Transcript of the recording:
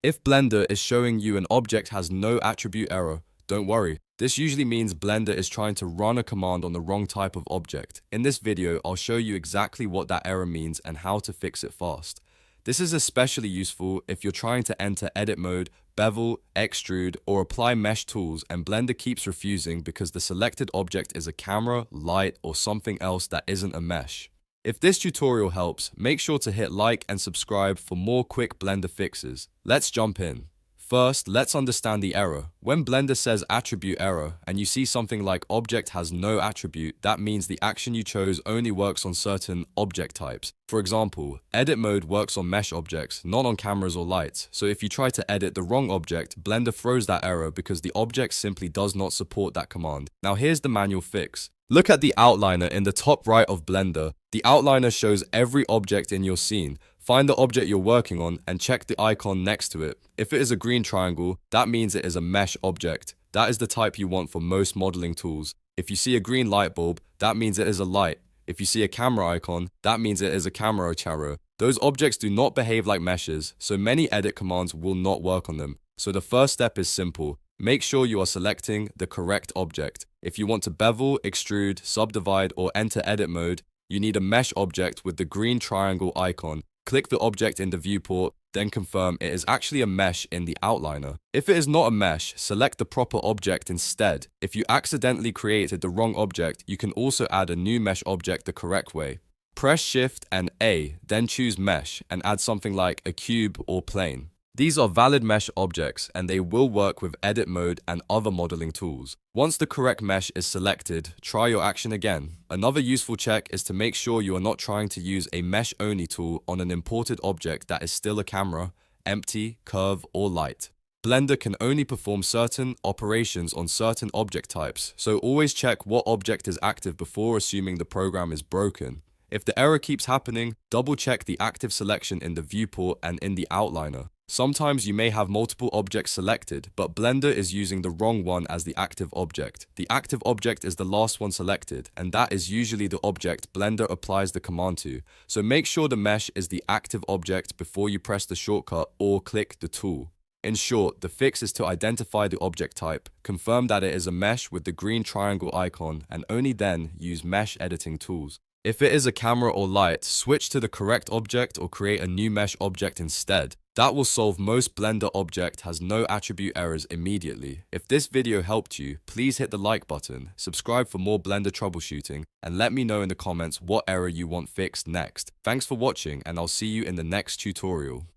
If Blender is showing you an object has no attribute error, don't worry. This usually means Blender is trying to run a command on the wrong type of object. In this video, I'll show you exactly what that error means and how to fix it fast. This is especially useful if you're trying to enter edit mode, bevel, extrude, or apply mesh tools and Blender keeps refusing because the selected object is a camera, light, or something else that isn't a mesh. If this tutorial helps, make sure to hit like and subscribe for more quick Blender fixes. Let's jump in. First, let's understand the error. When Blender says attribute error and you see something like object has no attribute, that means the action you chose only works on certain object types. For example, edit mode works on mesh objects, not on cameras or lights. So if you try to edit the wrong object, Blender throws that error because the object simply does not support that command. Now here's the manual fix. Look at the outliner in the top right of Blender. The outliner shows every object in your scene. Find the object you're working on and check the icon next to it. If it is a green triangle, that means it is a mesh object. That is the type you want for most modeling tools. If you see a green light bulb, that means it is a light. If you see a camera icon, that means it is a camera charo. Those objects do not behave like meshes, so many edit commands will not work on them. So the first step is simple. Make sure you are selecting the correct object. If you want to bevel, extrude, subdivide, or enter edit mode, you need a mesh object with the green triangle icon. Click the object in the viewport, then confirm it is actually a mesh in the outliner. If it is not a mesh, select the proper object instead. If you accidentally created the wrong object, you can also add a new mesh object the correct way. Press Shift and A, then choose Mesh and add something like a cube or plane. These are valid mesh objects and they will work with edit mode and other modeling tools. Once the correct mesh is selected, try your action again. Another useful check is to make sure you are not trying to use a mesh only tool on an imported object that is still a camera, empty, curve, or light. Blender can only perform certain operations on certain object types, so always check what object is active before assuming the program is broken. If the error keeps happening, double check the active selection in the viewport and in the outliner. Sometimes you may have multiple objects selected, but Blender is using the wrong one as the active object. The active object is the last one selected, and that is usually the object Blender applies the command to. So make sure the mesh is the active object before you press the shortcut or click the tool. In short, the fix is to identify the object type, confirm that it is a mesh with the green triangle icon, and only then use mesh editing tools. If it is a camera or light, switch to the correct object or create a new mesh object instead. That will solve most Blender object has no attribute errors immediately. If this video helped you, please hit the like button, subscribe for more Blender troubleshooting, and let me know in the comments what error you want fixed next. Thanks for watching and I'll see you in the next tutorial.